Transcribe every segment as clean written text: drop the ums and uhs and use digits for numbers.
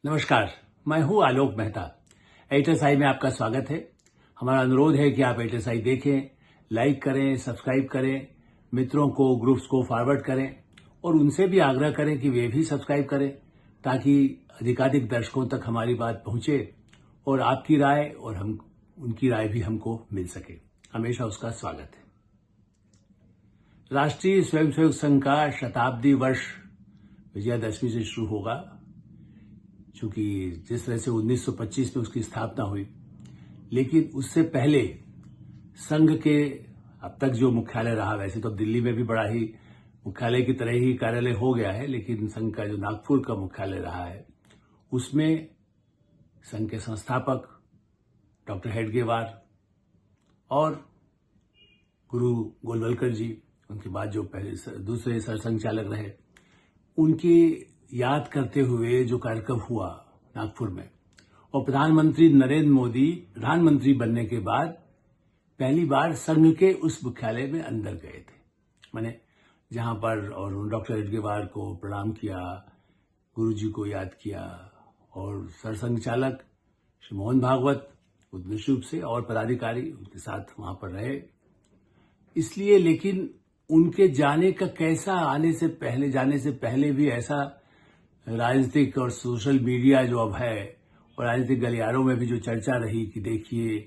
नमस्कार, मैं हूं आलोक मेहता। एएसआई में आपका स्वागत है। हमारा अनुरोध है कि आप एएसआई देखें, लाइक करें, सब्सक्राइब करें, मित्रों को, ग्रुप्स को फॉरवर्ड करें और उनसे भी आग्रह करें कि वे भी सब्सक्राइब करें ताकि अधिकाधिक दर्शकों तक हमारी बात पहुंचे और आपकी राय और हम उनकी राय भी हमको मिल सके। हमेशा उसका स्वागत है। राष्ट्रीय स्वयंसेवक संघ का शताब्दी वर्ष विजयादशमी से शुरू होगा, चूंकि जिस तरह से 1925 में उसकी स्थापना हुई, लेकिन उससे पहले संघ के अब तक जो मुख्यालय रहा, वैसे तो दिल्ली में भी बड़ा ही मुख्यालय की तरह ही कार्यालय हो गया है, लेकिन संघ का जो नागपुर का मुख्यालय रहा है, उसमें संघ के संस्थापक डॉक्टर हेडगेवार और गुरु गोलवलकर जी, उनके बाद जो पहले दूसरे सरसंघचालक रहे, उनकी याद करते हुए जो कार्यक्रम हुआ नागपुर में, और प्रधानमंत्री नरेंद्र मोदी प्रधानमंत्री बनने के बाद पहली बार संघ के उस मुख्यालय में अंदर गए थे, मैंने जहां पर, और डॉक्टर हेडगेवार को प्रणाम किया, गुरुजी को याद किया और सरसंघ चालक श्री मोहन भागवत निश्चित रूप से और पदाधिकारी उनके साथ वहां पर रहे। इसलिए, लेकिन उनके जाने से पहले भी ऐसा राजनीतिक और सोशल मीडिया जो अब है और राजनीतिक गलियारों में भी जो चर्चा रही कि देखिए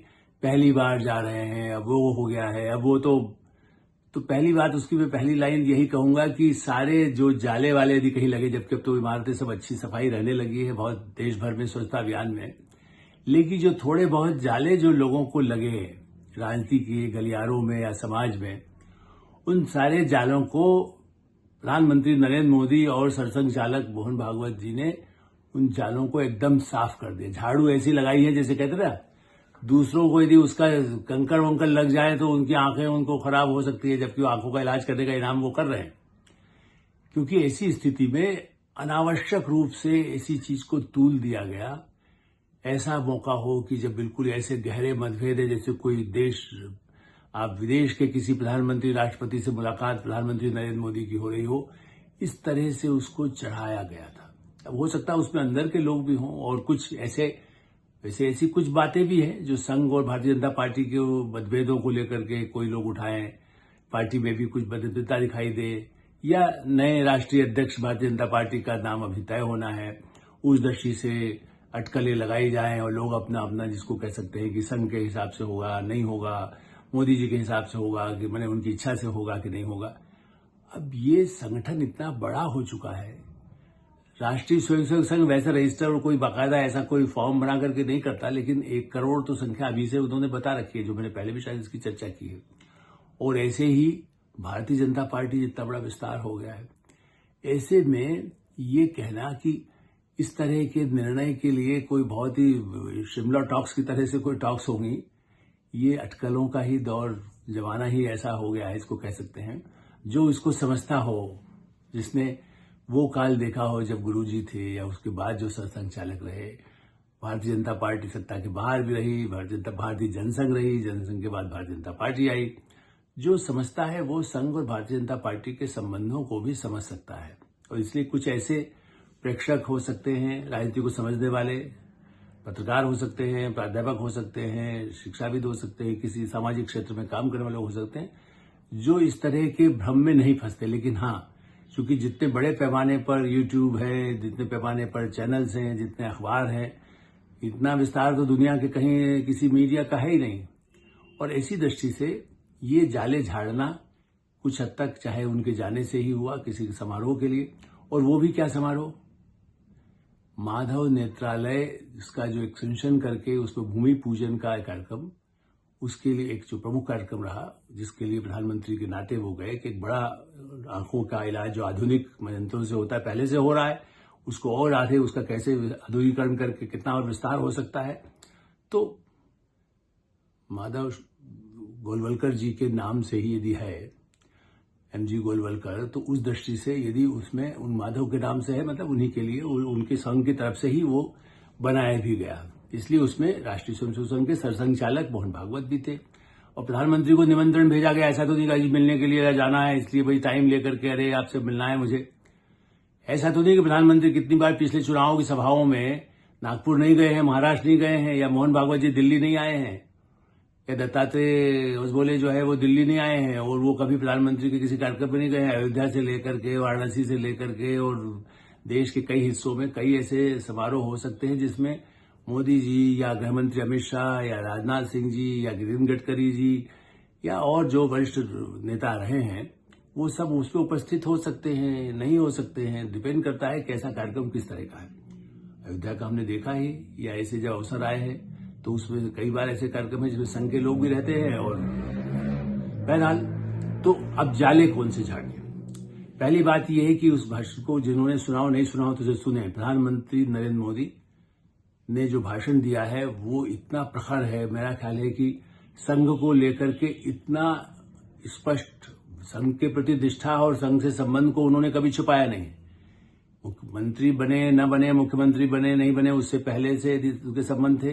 पहली बार जा रहे हैं, अब वो हो गया है, अब वो तो पहली बात उसकी मैं पहली लाइन यही कहूंगा कि सारे जो जाले वाले यदि कहीं लगे, जबकि अब तो इमारतें सब अच्छी सफाई रहने लगी है बहुत देश भर में स्वच्छता अभियान में, लेकिन जो थोड़े बहुत जाले जो लोगों को लगे राजनीति के गलियारों में या समाज में, उन सारे जालों को प्रधानमंत्री नरेंद्र मोदी और सरसंघ चालक मोहन भागवत जी ने उन जालों को एकदम साफ कर दिया। झाड़ू ऐसी लगाई है जैसे कहते ना, दूसरों को यदि उसका कंकड़ वंकड़ लग जाए तो उनकी आंखें उनको खराब हो सकती है, जबकि वो आंखों का इलाज करने का इनाम वो कर रहे हैं। क्योंकि ऐसी स्थिति में अनावश्यक रूप से ऐसी चीज को तूल दिया गया, ऐसा मौका हो कि जब बिल्कुल ऐसे गहरे मतभेद है, जैसे कोई देश, आप विदेश के किसी प्रधानमंत्री राष्ट्रपति से मुलाकात प्रधानमंत्री नरेंद्र मोदी की हो रही हो, इस तरह से उसको चढ़ाया गया था। अब हो सकता है उसमें अंदर के लोग भी हों और कुछ ऐसी कुछ बातें भी हैं जो संघ और भारतीय जनता पार्टी के मतभेदों को लेकर के कोई लोग उठाएं, पार्टी में भी कुछ मतभेदता दिखाई दे, या नए राष्ट्रीय अध्यक्ष भारतीय जनता पार्टी का नाम अभी तय होना है, उस दृष्टि से अटकलें लगाई जाएं और लोग अपना अपना जिसको कह सकते हैं कि संघ के हिसाब से होगा, नहीं होगा, मोदी जी के हिसाब से होगा, कि मैंने उनकी इच्छा से होगा कि नहीं होगा। अब ये संगठन इतना बड़ा हो चुका है, राष्ट्रीय स्वयंसेवक संघ वैसे रजिस्टर और कोई बाकायदा ऐसा कोई फॉर्म बना करके नहीं करता, लेकिन 1 करोड़ तो संख्या अभी से उन्होंने बता रखी है, जो मैंने पहले भी शायद इसकी चर्चा की है। और ऐसे ही भारतीय जनता पार्टी जितना बड़ा विस्तार हो गया है, ऐसे में ये कहना कि इस तरह के निर्णय के लिए कोई बहुत ही शिमला टॉक्स की तरह से कोई टॉक्स होंगी, ये अटकलों का ही दौर, जमाना ही ऐसा हो गया है, इसको कह सकते हैं। जो इसको समझता हो, जिसने वो काल देखा हो जब गुरुजी थे या उसके बाद जो सरसंघ चालक रहे, भारतीय जनता पार्टी सत्ता के बाहर भी रही, भारतीय जनसंघ रही, जनसंघ के बाद भारतीय जनता पार्टी आई, जो समझता है वो संघ और भारतीय जनता पार्टी के संबंधों को भी समझ सकता है। और इसलिए कुछ ऐसे प्रेक्षक हो सकते हैं, राजनीति को समझने वाले पत्रकार हो सकते हैं, प्राध्यापक हो सकते हैं, शिक्षाविद हो सकते हैं, किसी सामाजिक क्षेत्र में काम करने वाले हो सकते हैं, जो इस तरह के भ्रम में नहीं फंसते। लेकिन हाँ, क्योंकि जितने बड़े पैमाने पर यूट्यूब है, जितने पैमाने पर चैनल्स हैं, जितने अखबार हैं, इतना विस्तार तो दुनिया के कहीं किसी मीडिया का है ही नहीं। और ऐसी दृष्टि से ये जाले झाड़ना कुछ हद तक चाहे उनके जाने से ही हुआ किसी समारोह के लिए, और वो भी क्या समारोह, माधव नेत्रालय इसका जो एक्सटेंशन करके उसमें भूमि पूजन का कार्यक्रम, उसके लिए एक जो प्रमुख कार्यक्रम रहा, जिसके लिए प्रधानमंत्री के नाते वो गए कि एक बड़ा आंखों का इलाज जो आधुनिक यंत्रों से होता है, पहले से हो रहा है, उसको और आगे उसका कैसे आधुनिकीकरण करके कितना और विस्तार हो सकता है। तो माधव गोलवलकर जी के नाम से ही यदि है एमजी गोलवलकर, तो उस दृष्टि से यदि उसमें उन माधव के नाम से है, मतलब उन्हीं के लिए, उनके संघ की तरफ से ही वो बनाया भी गया, इसलिए उसमें राष्ट्रीय स्वयंसेवक संघ के सरसंघ चालक मोहन भागवत भी थे। और प्रधानमंत्री को निमंत्रण भेजा गया, ऐसा तो नहीं कहा जी मिलने के लिए जाना है, इसलिए भाई टाइम लेकर के, अरे आपसे मिलना है मुझे। ऐसा तो नहीं कि प्रधानमंत्री कितनी बार पिछले चुनावों की सभाओं में नागपुर नहीं गए हैं, महाराष्ट्र नहीं गए हैं, या मोहन भागवत जी दिल्ली नहीं आए हैं, या दत्तात्रेय बोले जो है वो दिल्ली नहीं आए हैं, और वो कभी प्रधानमंत्री के किसी कार्यक्रम में नहीं गए हैं। अयोध्या से लेकर के, वाराणसी से लेकर के, और देश के कई हिस्सों में कई ऐसे समारोह हो सकते हैं जिसमें मोदी जी या गृहमंत्री अमित शाह या राजनाथ सिंह जी या नितिन गडकरी जी या और जो वरिष्ठ नेता रहे हैं वो सब उस पर उपस्थित हो सकते हैं, नहीं हो सकते हैं, डिपेंड करता है कैसा कार्यक्रम किस तरह का है। अयोध्या का हमने देखा ही, या ऐसे जब अवसर आए हैं तो उसमें कई बार ऐसे कार्यक्रम है जिसमें संघ के लोग भी रहते हैं। और बहरहाल तो अब जाले कौन से झाड़िए। पहली बात यह है कि उस भाषण को जिन्होंने सुना हो नहीं सुना हो तो सुने। प्रधानमंत्री नरेंद्र मोदी ने जो भाषण दिया है वो इतना प्रखर है, मेरा ख्याल है कि संघ को लेकर के इतना स्पष्ट, संघ के प्रति निष्ठा और संघ से संबंध को उन्होंने कभी छुपाया नहीं। मुख्यमंत्री बने न बने, मुख्यमंत्री बने नहीं बने, उससे पहले से उनके संबंध थे।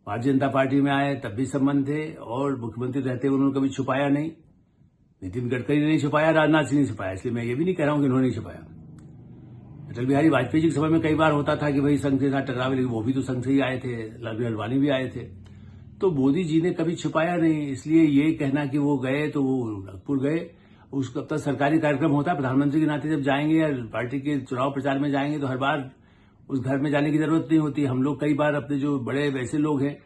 भारतीय जनता पार्टी में आए तब भी संबंध थे, और मुख्यमंत्री रहते हुए उन्होंने कभी छुपाया नहीं। नितिन गडकरी ने नहीं छुपाया, राजनाथ सिंह ने छुपाया, इसलिए मैं ये भी नहीं कह रहा हूं कि उन्होंने नहीं छुपाया। अटल बिहारी वाजपेयी जी के समय में कई बार होता था कि भाई संघ के साथ टकराव, लेकिन वो भी तो संघ से ही आए थे, लालजी आडवाणी भी आए थे। तो मोदी जी ने कभी छुपाया नहीं, इसलिए ये कहना कि वो गए तो वो नागपुर गए, उसका तब सरकारी कार्यक्रम होता है। प्रधानमंत्री के नाते जब जाएंगे या पार्टी के चुनाव प्रचार में जाएंगे तो हर बार उस घर में जाने की जरूरत नहीं होती। हम लोग कई बार अपने जो बड़े वैसे लोग हैं,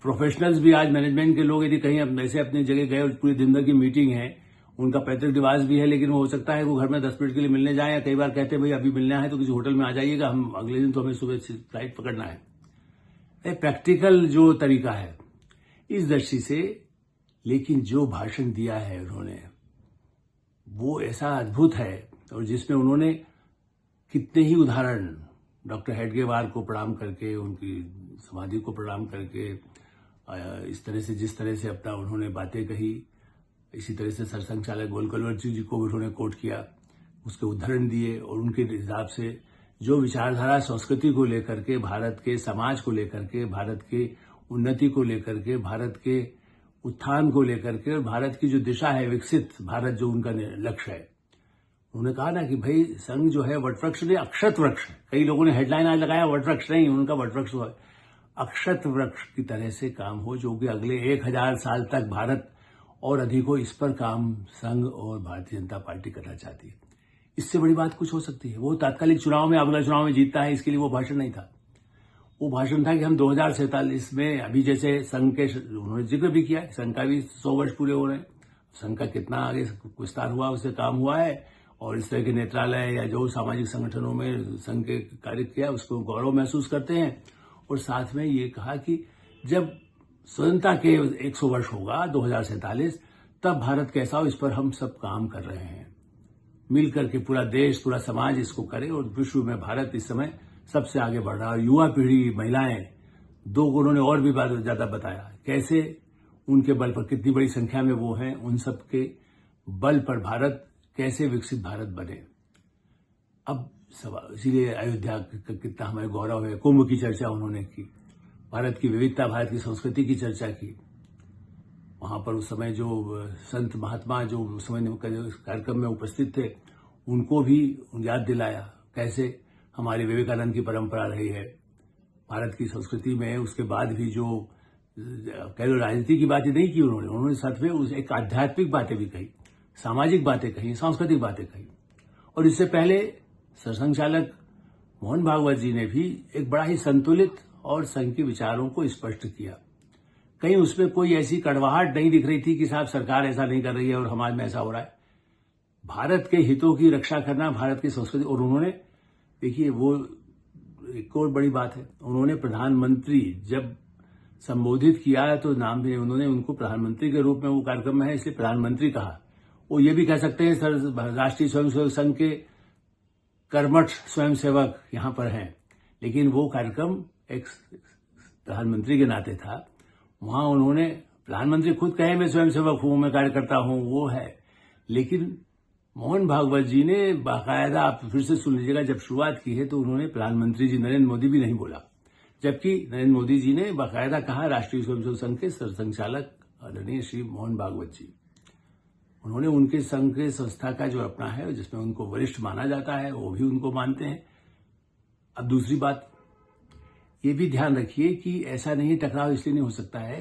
प्रोफेशनल्स भी, आज मैनेजमेंट के लोग, यदि कहीं वैसे अपनी जगह गए और पूरी दिन भर की मीटिंग है, उनका पैतृक निवास भी है, लेकिन वो हो सकता है वो घर में 10 मिनट के लिए मिलने जाए, या कई बार कहते हैं भाई अभी मिलना है तो किसी होटल में आ जाइएगा, हम अगले दिन तो हमें सुबह फ्लाइट पकड़ना है। प्रैक्टिकल जो तरीका है इस दृष्टि से। लेकिन जो भाषण दिया है उन्होंने वो ऐसा अद्भुत है, और जिसमें उन्होंने कितने ही उदाहरण, डॉक्टर हेडगेवार को प्रणाम करके, उनकी समाधि को प्रणाम करके, इस तरह से जिस तरह से अपना उन्होंने बातें कही, इसी तरह से सरसंघ चालक गोलकवर्ती जी को भी उन्होंने कोट किया, उसके उदाहरण दिए, और उनके हिसाब से जो विचारधारा संस्कृति को लेकर के, भारत के समाज को लेकर के, भारत के उन्नति को लेकर के, भारत के उत्थान को लेकर के, और भारत की जो दिशा है, विकसित भारत जो उनका लक्ष्य है, उन्होंने कहा ना कि भाई संघ जो है वटवृक्ष नहीं, अक्षत वृक्ष है। कई लोगों ने हेडलाइन आज लगाया वटवृक्ष नहीं, उनका वटवृक्ष है, अक्षत वृक्ष की तरह से काम हो, जो कि अगले 1000 साल तक भारत और अधिक हो, इस पर काम संघ और भारतीय जनता पार्टी करना चाहती है। इससे बड़ी बात कुछ हो सकती है। वो तात्कालिक चुनाव में, अगला चुनाव में जीतता है, इसके लिए वो भाषण नहीं था। वो भाषण था कि हम 2047 में, अभी जैसे संघ के उन्होंने जिक्र भी किया, संघ का भी 100 वर्ष पूरे हो रहे हैं, संघ का कितना आगे विस्तार हुआ, उससे काम हुआ है, और इस तरह के नेत्रालय या जो सामाजिक संगठनों में संघ के कार्य किया उसको गौरव महसूस करते हैं। और साथ में ये कहा कि जब स्वतंत्रता के 100 वर्ष होगा 2047, तब भारत कैसा हो, इस पर हम सब काम कर रहे हैं, मिलकर के पूरा देश, पूरा समाज इसको करे, और विश्व में भारत इस समय सबसे आगे बढ़ रहा है। युवा पीढ़ी, महिलाएं, दो उन्होंने और भी ज्यादा बताया कैसे उनके बल पर, कितनी बड़ी संख्या में वो हैं, उन सब के बल पर भारत कैसे विकसित भारत बने। अब इसीलिए अयोध्या का कितना हमें गौरव है। कुंभ की चर्चा उन्होंने की, भारत की विविधता, भारत की संस्कृति की चर्चा की। वहां पर उस समय जो संत महात्मा जो उस समय कार्यक्रम में उपस्थित थे, उनको भी याद दिलाया कैसे हमारी विवेकानंद की परंपरा रही है भारत की संस्कृति में। उसके बाद भी जो कह लो राजनीति की बातें नहीं की उन्होंने साथ में उस एक आध्यात्मिक बातें भी कही, सामाजिक बातें कही, सांस्कृतिक बातें कही। और इससे पहले सरसंघ चालक मोहन भागवत जी ने भी एक बड़ा ही संतुलित और संघ के विचारों को स्पष्ट किया। कहीं उसमें कोई ऐसी कड़वाहट नहीं दिख रही थी कि साहब सरकार ऐसा नहीं कर रही है और समाज में ऐसा हो रहा है। भारत के हितों की रक्षा करना, भारत की संस्कृति। और उन्होंने, देखिए वो एक और बड़ी बात है, उन्होंने प्रधानमंत्री जब संबोधित किया तो नाम भी उन्होंने उनको प्रधानमंत्री के रूप में, वो कार्यक्रम में है इसलिए प्रधानमंत्री कहा। वो ये भी कह सकते हैं सर राष्ट्रीय स्वयंसेवक संघ के कर्मठ स्वयंसेवक यहां पर हैं, लेकिन वो कार्यक्रम एक प्रधानमंत्री के नाते था। वहां उन्होंने, प्रधानमंत्री खुद कहे मैं स्वयंसेवक हूं, मैं कार्यकर्ता हूं, वो है, लेकिन मोहन भागवत जी ने बाकायदा, आप फिर से सुन लीजिएगा, जब शुरुआत की है तो उन्होंने प्रधानमंत्री जी नरेंद्र मोदी भी नहीं बोला, जबकि नरेंद्र मोदी जी ने बाकायदा कहा राष्ट्रीय स्वयंसेवक संघ के सरसंघ चालक आदरणीय श्री मोहन भागवत जी। उन्होंने उनके संघ के संस्था का जो अपना है जिसमें उनको वरिष्ठ माना जाता है वो भी उनको मानते हैं। अब दूसरी बात ये भी ध्यान रखिए कि ऐसा नहीं टकराव इसलिए नहीं हो सकता है,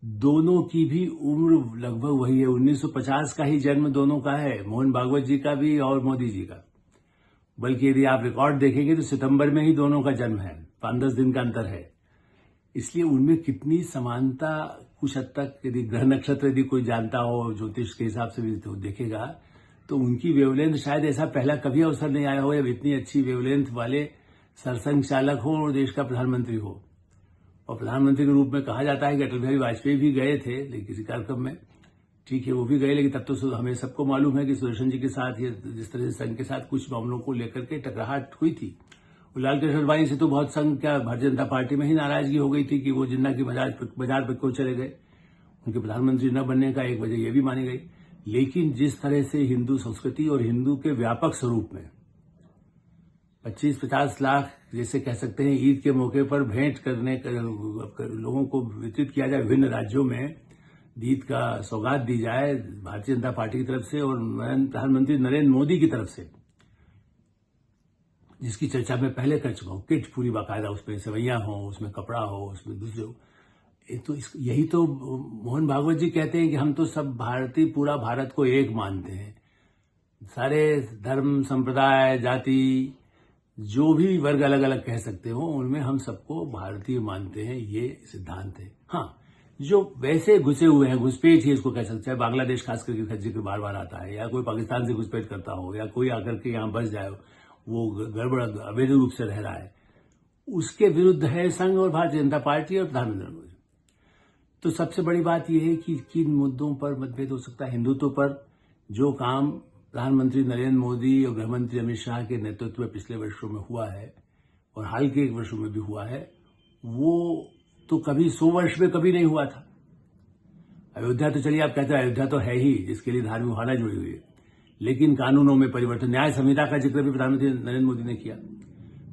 दोनों की भी उम्र लगभग वही है, 1950 का ही जन्म दोनों का है, मोहन भागवत जी का भी और मोदी जी का। बल्कि यदि आप रिकॉर्ड देखेंगे तो सितंबर में ही दोनों का जन्म है, 5-10 दिन का अंतर है। इसलिए उनमें कितनी समानता कुछ हद तक यदि ग्रह नक्षत्र यदि कोई जानता हो ज्योतिष के हिसाब से भी तो देखेगा तो उनकी वेवलेंथ शायद ऐसा पहला कभी अवसर नहीं आया हो या इतनी अच्छी वेवलेंथ वाले सरसंघ चालक हो और देश का प्रधानमंत्री हो। और प्रधानमंत्री के रूप में कहा जाता है कि अटल बिहारी वाजपेयी भी गए थे लेकिन किसी कार्यक्रम में, ठीक है वो भी गए, लेकिन तब तो हमें सबको मालूम है कि सुदर्शन जी के साथ या जिस तरह से संघ के साथ कुछ मामलों को लेकर के टकराहट हुई थी। लाल कृष्ण अडवाणी से तो बहुत संघ क्या भारतीय जनता पार्टी में ही नाराजगी हो गई थी कि वो जिन्ना की बाजार पर क्यों चले गए, उनके प्रधानमंत्री न बनने का एक वजह यह भी मानी गई। लेकिन जिस तरह से हिंदू संस्कृति और हिंदू के व्यापक स्वरूप में 25-50 लाख जैसे कह सकते हैं ईद के मौके पर भेंट करने लोगों को वितरित किया जाए, विभिन्न राज्यों में ईद का सौगात दी जाए भारतीय जनता पार्टी की तरफ से और प्रधानमंत्री नरेंद्र मोदी की तरफ से, जिसकी चर्चा मैं पहले कर चुका हूं, किट पूरी बाकायदा, उसमें सेवैयां हो, उसमें कपड़ा हो, उसमें दूसरे हो। यही तो मोहन भागवत जी कहते हैं कि हम तो सब भारतीय पूरा भारत को एक मानते हैं, सारे धर्म संप्रदाय जाति जो भी वर्ग अलग अलग कह सकते हो उनमें हम सबको भारतीय मानते हैं, ये सिद्धांत है। हाँ, जो वैसे घुसे हुए हैं, घुसपैठ ही इसको कह सकते हैं, बांग्लादेश खास करके जिक्र बार बार आता है, या कोई पाकिस्तान से घुसपैठ करता हो या कोई आकर के यहाँ बस जाए वो गड़बड़ अवैध रूप से रह रहा है, उसके विरुद्ध है संघ और भारतीय जनता पार्टी और प्रधानमंत्री मोदी। तो सबसे बड़ी बात यह है कि किन मुद्दों पर मतभेद हो सकता है। हिंदुत्व पर जो काम प्रधानमंत्री नरेंद्र मोदी और गृहमंत्री अमित शाह के नेतृत्व में पिछले वर्षों में हुआ है और हाल के 1 वर्षों में भी हुआ है, वो तो कभी 100 वर्ष में कभी नहीं हुआ था। अयोध्या तो चलिए आप कहते हैं अयोध्या तो है ही जिसके लिए धार्मिक भावना जुड़ी हुई है, लेकिन कानूनों में परिवर्तन, न्याय संहिता का जिक्र भी प्रधानमंत्री नरेंद्र मोदी ने किया।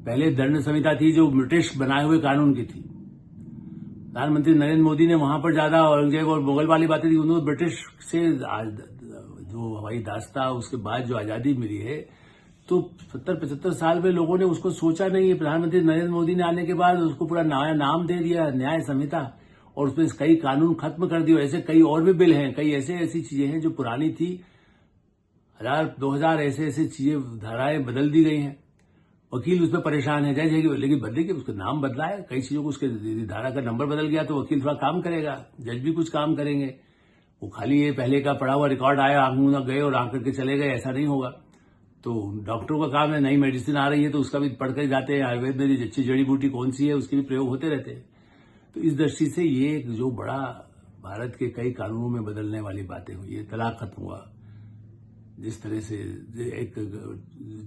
पहले दंड संहिता थी जो ब्रिटिश बनाए हुए कानून की थी, प्रधानमंत्री नरेंद्र मोदी ने वहां पर ज्यादा औरंगजेब और मुगल वाली बातें थी, उन्होंने ब्रिटिश से जो हवाई दास्ता उसके बाद जो आजादी मिली है तो 70-75 साल में लोगों ने उसको सोचा नहीं है। प्रधानमंत्री नरेंद्र मोदी ने आने के बाद उसको पूरा नया नाम दे दिया न्याय संहिता और उसमें कई कानून खत्म कर दिए। ऐसे कई और भी बिल हैं, कई ऐसी चीजें हैं जो पुरानी थी, 1000-2000 ऐसे चीजें धाराएं बदल दी गई हैं। वकील उसमें परेशान है, जैसे लेकिन बदलेगी, उसका नाम बदला है, कई चीजों को उसके धारा का नंबर बदल गया तो वकील थोड़ा काम करेगा, जज भी कुछ काम करेंगे। वो खाली ये पहले का पढ़ा हुआ रिकॉर्ड आया आंखों गए और आंख करके चले गए, ऐसा नहीं होगा। तो डॉक्टरों का काम है, नई मेडिसिन आ रही है तो उसका भी पढ़कर जाते हैं, आयुर्वेद में अच्छी जड़ी बूटी कौन सी है उसके भी प्रयोग होते रहते हैं। तो इस दृष्टि से ये जो बड़ा भारत के कई कानूनों में बदलने वाली बातें हुई है, तलाक खत्म हुआ, जिस तरह से एक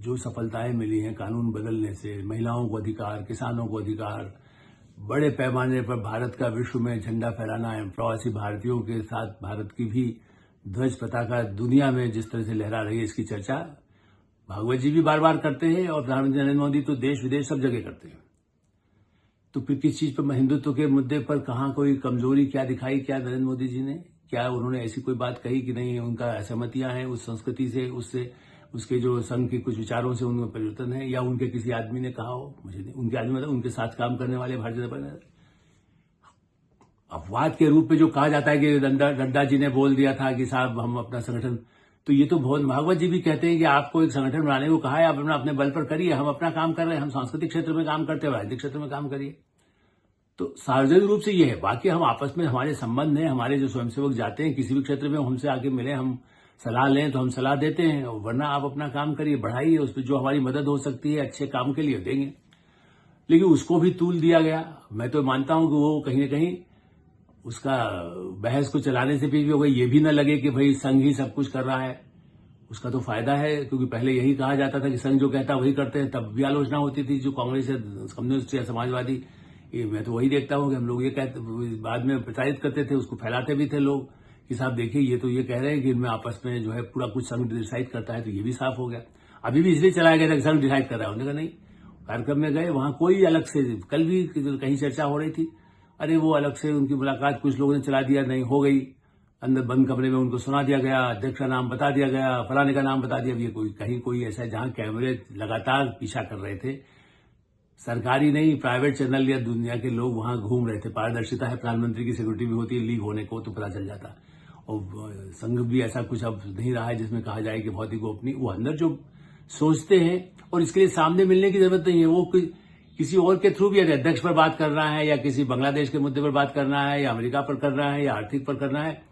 जो सफलताएं मिली हैं कानून बदलने से, महिलाओं को अधिकार, किसानों को अधिकार, बड़े पैमाने पर भारत का विश्व में झंडा फहराना है, प्रवासी भारतीयों के साथ भारत की भी ध्वज पताका दुनिया में जिस तरह से लहरा रही है, इसकी चर्चा भागवत जी भी बार बार करते हैं और प्रधानमंत्री नरेंद्र मोदी तो देश विदेश सब जगह करते हैं। तो फिर किस चीज पर हिंदुत्व के मुद्दे पर कहां कोई कमजोरी क्या दिखाई, क्या नरेंद्र मोदी जी ने, क्या उन्होंने ऐसी कोई बात कही कि नहीं उनका असहमतियां हैं उस संस्कृति से, उससे उसके जो संघ के कुछ विचारों से उनमें परिवर्तन है, या उनके किसी आदमी ने कहा हो, मुझे नहीं, उनके आदमी मतलब उनके साथ काम करने वाले भारतीय जनता पार्टी। अपवाद के रूप में जो कहा जाता है कि नड्डा जी ने बोल दिया था कि साहब हम अपना संगठन, तो ये तो बहुत भागवत जी भी कहते हैं कि आपको एक संगठन बनाने को कहा है, आप अपने बल पर करिए, हम अपना काम कर रहे हैं, हम सांस्कृतिक क्षेत्र में काम करते हैं, राजनीतिक क्षेत्र में काम करिए। तो सार्वजनिक रूप से ये है, बाकी हम आपस में हमारे संबंध हैं, हमारे जो स्वयंसेवक जाते हैं किसी भी क्षेत्र में हमसे आके मिले, हम सलाह लें तो हम सलाह देते हैं, वरना आप अपना काम करिए, बढ़ाइए, उस पर जो हमारी मदद हो सकती है अच्छे काम के लिए देंगे। लेकिन उसको भी तूल दिया गया। मैं तो मानता हूं कि वो कहीं न कहीं उसका बहस को चलाने से भी होगा, ये भी न लगे कि भाई संघ ही सब कुछ कर रहा है, उसका तो फायदा है, क्योंकि पहले यही कहा जाता था कि संघ जो कहता वही करते हैं, तब भी आलोचना होती थी जो कांग्रेस या कम्युनिस्ट या समाजवादी, मैं तो वही देखता हूं कि हम लोग ये कहते बाद में प्रचारित करते थे, उसको फैलाते भी थे लोग कि साहब देखिए ये तो ये कह रहे हैं कि इनमें आपस में जो है पूरा कुछ संघ डिसाइड करता है, तो ये भी साफ हो गया। अभी भी इसलिए चलाया गया था कि संघ डिसाइड कर रहा है, उन्होंने कहा नहीं, कार्यक्रम में गए वहां कोई अलग से, कल भी कहीं चर्चा हो रही थी, अरे वो अलग से उनकी मुलाकात कुछ लोगों ने चला दिया, नहीं हो गई, अंदर बंद कमरे में उनको सुना दिया गया, अध्यक्ष का नाम बता दिया गया, फलाने का नाम बता दिया। ये कोई ऐसा है जहां कैमरे लगातार पीछा कर रहे थे। सरकारी नहीं, प्राइवेट चैनल या दुनिया के लोग वहां घूम रहे थे। पारदर्शिता है, प्रधानमंत्री की सिक्योरिटी भी होती है, लीक होने को तो पता चल जाता। और संघ भी ऐसा कुछ अब नहीं रहा है जिसमें कहा जाए कि बहुत ही गोपनीय। वो अंदर जो सोचते हैं, और इसके लिए सामने मिलने की जरूरत नहीं है। वो किसी और के थ्रू भी यदि अध्यक्ष पर बात करना है, या किसी बांग्लादेश के मुद्दे पर बात करना है, या अमेरिका पर करना है, या आर्थिक पर करना है,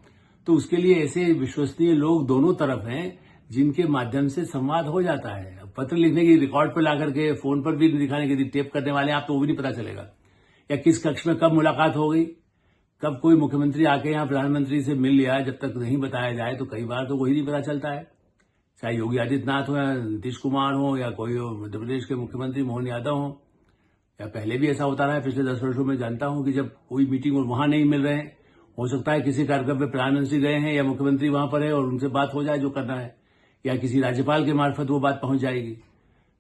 तो उसके लिए ऐसे विश्वसनीय लोग दोनों तरफ हैं जिनके माध्यम से संवाद हो जाता है। पत्र लिखने की, रिकॉर्ड पर ला करके, फोन पर भी दिखाने के लिए टेप करने वाले आप, तो वो भी नहीं पता चलेगा। या किस कक्ष में कब मुलाकात हो गई, कब कोई मुख्यमंत्री आके यहाँ प्रधानमंत्री से मिल लिया, जब तक नहीं बताया जाए तो कई बार तो वही नहीं पता चलता है। चाहे योगी आदित्यनाथ हो, या नीतीश कुमार हो, या कोई मध्य प्रदेश के मुख्यमंत्री मोहन यादव हो, या पहले भी ऐसा होता रहा है पिछले 10 वर्षों में। जानता हूं कि जब कोई मीटिंग और वहां नहीं मिल रहे हैं, हो सकता है किसी कार्यक्रम में प्रधानमंत्री गए हैं या मुख्यमंत्री वहां पर है और उनसे बात हो जाए जो करना है, या किसी राज्यपाल के मार्फत वो बात पहुंच जाएगी।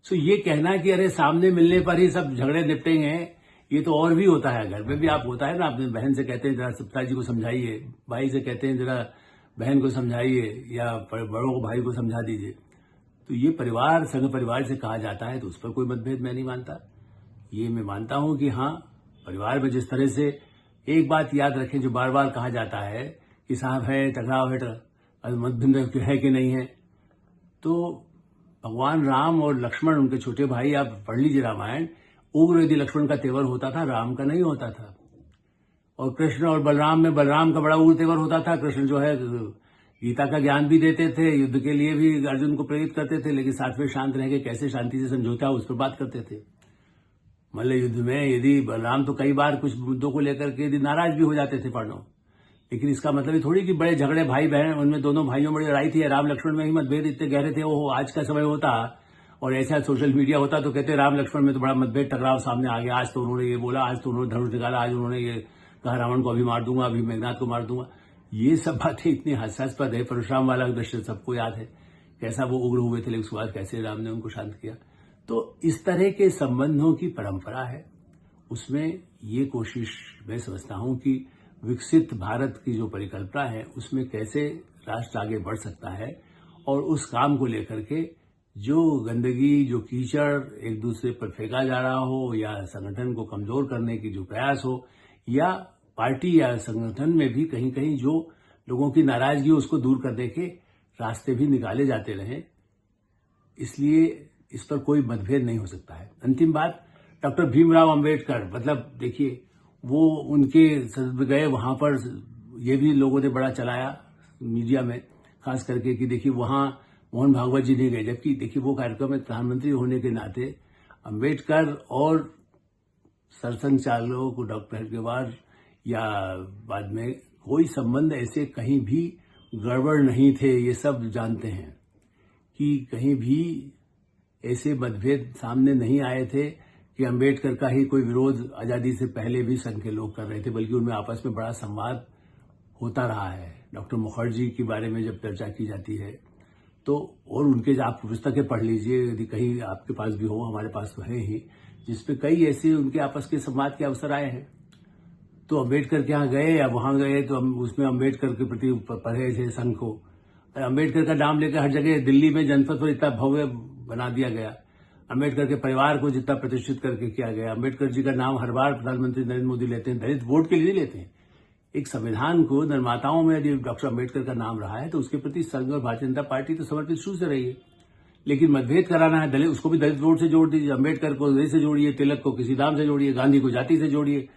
सो ये कहना कि अरे सामने मिलने पर ही सब झगड़े निपटेंगे, ये तो और भी होता है। घर में भी आप होता है ना, अपने बहन से कहते हैं जरा सप्ताह जी को समझाइए, भाई से कहते हैं जरा बहन को समझाइए, या बड़ों को भाई को समझा दीजिए। तो ये परिवार, संघ परिवार से कहा जाता है, तो उस पर कोई मतभेद मैं नहीं मानता। ये मैं मानता हूं कि हाँ, परिवार में जिस तरह से, एक बात याद रखें जो बार बार कहा जाता है कि साहब है टकराव है, मतभेद है कि नहीं है, तो भगवान राम और लक्ष्मण, उनके छोटे भाई, आप पढ़ लीजिए रामायण, उग्र यदि लक्ष्मण का तेवर होता था, राम का नहीं होता था। और कृष्ण और बलराम में बलराम का बड़ा उग्र तेवर होता था। कृष्ण जो है गीता का ज्ञान भी देते थे, युद्ध के लिए भी अर्जुन को प्रेरित करते थे, लेकिन साथ में शांत रह के कैसे शांति से समझौता उस पर बात करते थे। मल्ल युद्ध में यदि बलराम तो कई बार कुछ मुद्दों को लेकर के यदि नाराज भी हो जाते थे पांडव, लेकिन इसका मतलब ये थोड़ी कि बड़े झगड़े भाई बहन, उनमें दोनों भाइयों में बड़ी लड़ाई थी, राम लक्ष्मण में ही मतभेद इतने गहरे थे। वो आज का समय होता और ऐसा सोशल मीडिया होता तो कहते राम लक्ष्मण में तो बड़ा मतभेद, टकराव सामने आ गया, आज तो उन्होंने ये बोला, आज तो उन्होंने धनुष निकाला, आज उन्होंने ये कहा रावण को अभी मार दूंगा, अभी मेघनाथ को मार दूंगा। ये सब बातें इतनी हास्यास्पद है। परशुराम वाला दृश्य सबको याद है, कैसा वो उग्र हुए थे, लेकिन उसके बाद कैसे राम ने उनको शांत किया। तो इस तरह के संबंधों की परंपरा है, उसमें ये कोशिश मैं समझता हूं कि विकसित भारत की जो परिकल्पना है, उसमें कैसे राष्ट्र आगे बढ़ सकता है, और उस काम को लेकर के जो गंदगी, जो कीचड़ एक दूसरे पर फेंका जा रहा हो, या संगठन को कमजोर करने की जो प्रयास हो, या पार्टी या संगठन में भी कहीं कहीं जो लोगों की नाराजगी हो, उसको दूर करने के रास्ते भी निकाले जाते रहे। इसलिए इस पर कोई मतभेद नहीं हो सकता है। अंतिम बात, डॉक्टर भीमराव अंबेडकर, मतलब देखिए, वो उनके सदन गए, वहां पर ये भी लोगों ने बड़ा चलाया मीडिया में, खास करके कि देखिए वहां मोहन भागवत जी नहीं गए, जबकि देखिए वो कार्यक्रम में प्रधानमंत्री होने के नाते अंबेडकर और सरसंघचालक डॉक्टर हेडगेवार या बाद में कोई संबंध ऐसे कहीं भी गड़बड़ नहीं थे। ये सब जानते हैं कि कहीं भी ऐसे मतभेद सामने नहीं आए थे कि अंबेडकर का ही कोई विरोध आजादी से पहले भी संघ के लोग कर रहे थे, बल्कि उनमें आपस में बड़ा संवाद होता रहा है। डॉक्टर मुखर्जी के बारे में जब चर्चा की जाती है तो, और उनके आप पुस्तकें पढ़ लीजिए, यदि कहीं आपके पास भी हो, हमारे पास तो है ही, जिसपे कई ऐसे उनके आपस के संवाद के अवसर आए हैं। तो अंबेडकर के यहाँ गए या वहां गए तो उसमें अंबेडकर के प्रति पढ़े थे संघ को। अंबेडकर का नाम लेकर हर जगह दिल्ली में जनपद पर इतना भव्य बना दिया गया, अंबेडकर के परिवार को जितना प्रतिष्ठित करके किया गया। अंबेडकर जी का नाम हर बार प्रधानमंत्री नरेंद्र मोदी लेते हैं, दलित वोट के लिए नहीं लेते हैं। एक संविधान को निर्माताओं में यदि डॉक्टर अंबेडकर का नाम रहा है तो उसके प्रति संघ और भारतीय जनता पार्टी तो समर्पित शुरू से रही है। लेकिन मतभेद कराना है दलित, उसको भी दलित वोट से जोड़ दीजिए, अंबेडकर को दलित से जोड़िए, तिलक को किसी नाम से जोड़िए, गांधी को जाति से जोड़िए।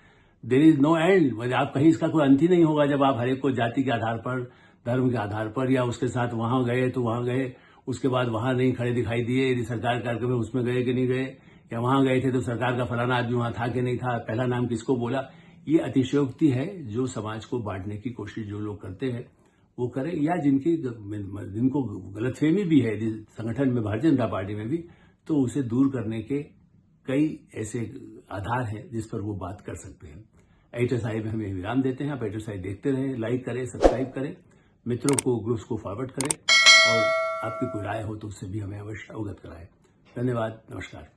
There is no end. आप कहीं इसका कोई अंत ही नहीं होगा जब आप हरेक को जाति के आधार पर, धर्म के आधार पर, या उसके साथ वहां गए तो वहां गए, उसके बाद वहां नहीं खड़े दिखाई दिए, यदि सरकार कार्यक्रम में उसमें गए कि नहीं गए, या वहां गए थे तो सरकार का फलाना आदमी वहां था कि नहीं था, पहला नाम किसको बोला। ये अतिशयोक्ति है जो समाज को बांटने की कोशिश जो लोग करते हैं वो करें, या जिनको गलतफहमी भी है संगठन में, भारतीय जनता पार्टी में भी, तो उसे दूर करने के कई ऐसे आधार हैं जिस पर वो बात कर सकते हैं। एडिटर साहिब हमें विराम देते हैं। आप एडिटर साहिब देखते रहें, लाइक करें, सब्सक्राइब करें, मित्रों को, ग्रुप्स को फॉरवर्ड करें, और आपकी कोई राय हो तो उससे भी हमें अवश्य अवगत कराएं। धन्यवाद, नमस्कार।